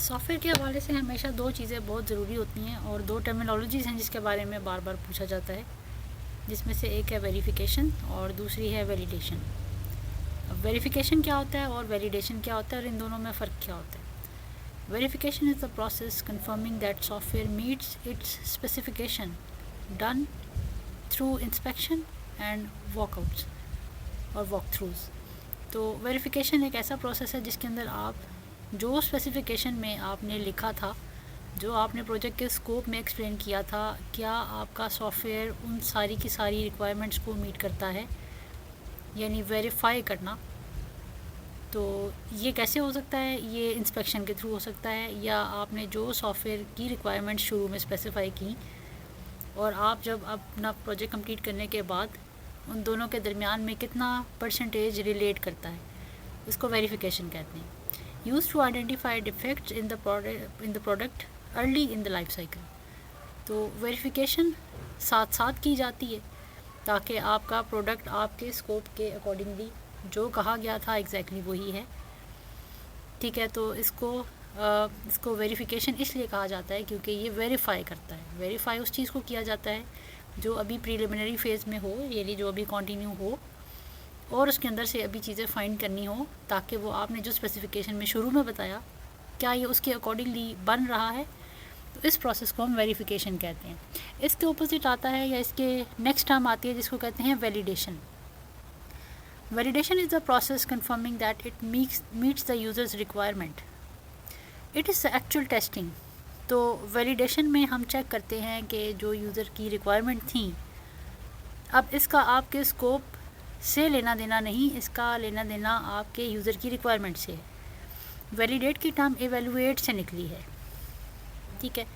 Software के हवाले से हमेशा दो चीज़ें बहुत ज़रूरी होती हैं और दो टर्मिनोलॉजीज़ हैं जिसके बारे में बार बार पूछा जाता है, जिसमें से एक है वेरिफिकेशन और दूसरी है वैलिडेशन। अब वेरिफिकेशन क्या होता है और वैलिडेशन क्या होता है और इन दोनों में फ़र्क क्या होता है? Verification is the process confirming that software meets its specification done through inspection and walkouts और वॉक थ्रूज़। तो वेरिफिकेशन एक ऐसा प्रोसेस है जिसके अंदर आप जो स्पेसिफिकेशन में आपने लिखा था, जो आपने प्रोजेक्ट के स्कोप में एक्सप्लेन किया था, क्या आपका सॉफ्टवेयर उन सारी की सारी रिक्वायरमेंट्स को मीट करता है, यानी वेरीफाई करना। तो ये कैसे हो सकता है? ये इंस्पेक्शन के थ्रू हो सकता है, या आपने जो सॉफ्टवेयर की रिक्वायरमेंट्स शुरू में स्पेसिफाई की और आप जब अपना प्रोजेक्ट कंप्लीट करने के बाद उन दोनों के दरमियान में कितना परसेंटेज रिलेट करता है, इसको वेरिफिकेशन कहते हैं। Used to identify defects in the product early in the life cycle। तो वेरिफिकेशन साथ साथ की जाती है ताकि आपका प्रोडक्ट आपके स्कोप के अकॉर्डिंगली जो कहा गया था एग्जैक्टली वही है। ठीक है, तो इसको वेरिफिकेशन इसलिए कहा जाता है क्योंकि ये वेरीफाई करता है। वेरीफाई उस चीज़ को किया जाता है जो अभी प्रीलिमिनरी फेज़ में हो, यानी जो अभी कंटिन्यू हो और उसके अंदर से अभी चीज़ें फाइंड करनी हो, ताकि वो आपने जो स्पेसिफिकेशन में शुरू में बताया क्या ये उसके अकॉर्डिंगली बन रहा है। तो इस प्रोसेस को हम वेरिफिकेशन कहते हैं। इसके ऑपोजिट आता है या इसके नेक्स्ट टर्म आती है जिसको कहते हैं validation. Validation is the process confirming that it meets the users requirement. It is the actual testing. तो वैलिडेशन में हम चेक करते हैं कि जो यूज़र की रिक्वायरमेंट थी, अब इसका आपके स्कोप से लेना देना नहीं, इसका लेना देना आपके यूज़र की रिक्वायरमेंट से है। वैलिडेट की टर्म एवेलुएट से निकली है। ठीक है,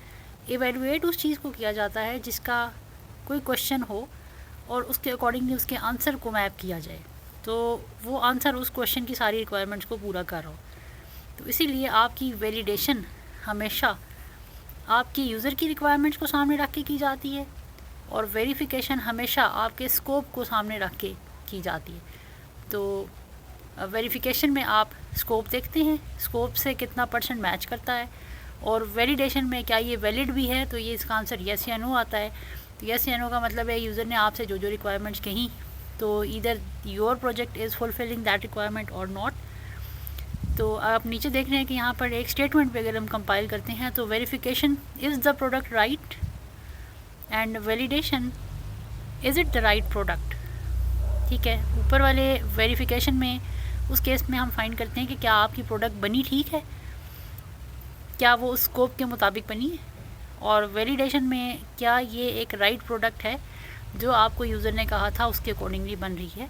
एवेलुएट उस चीज़ को किया जाता है जिसका कोई क्वेश्चन हो और उसके अकॉर्डिंगली उसके आंसर को मैप किया जाए, तो वो आंसर उस क्वेश्चन की सारी रिक्वायरमेंट्स को पूरा कर रहा हो। तो इसीलिए आपकी वैलिडेशन हमेशा आपकी यूज़र की रिक्वायरमेंट्स को सामने रख के की जाती है और वेरिफिकेशन हमेशा आपके स्कोप को सामने रख के की जाती है। तो वेरिफिकेशन में आप स्कोप देखते हैं, स्कोप से कितना परसेंट मैच करता है, और वैलिडेशन में क्या ये वैलिड भी है, तो ये इसका आंसर येस या नो आता है। तो येस या नो का मतलब है यूज़र ने आपसे जो जो रिक्वायरमेंट्स कही, तो either your project is fulfilling that requirement और नॉट। तो आप नीचे देख रहे हैं कि यहाँ पर एक स्टेटमेंट पे अगर हम कंपाइल करते हैं तो verification is the product right and validation is it the right product. ठीक है, ऊपर वाले वेरिफिकेशन में उस केस में हम फाइंड करते हैं कि क्या आपकी प्रोडक्ट बनी ठीक है, क्या वो उस स्कोप के मुताबिक बनी है, और वैलिडेशन में क्या ये एक राइट प्रोडक्ट है जो आपको यूज़र ने कहा था उसके अकॉर्डिंगली बन रही है।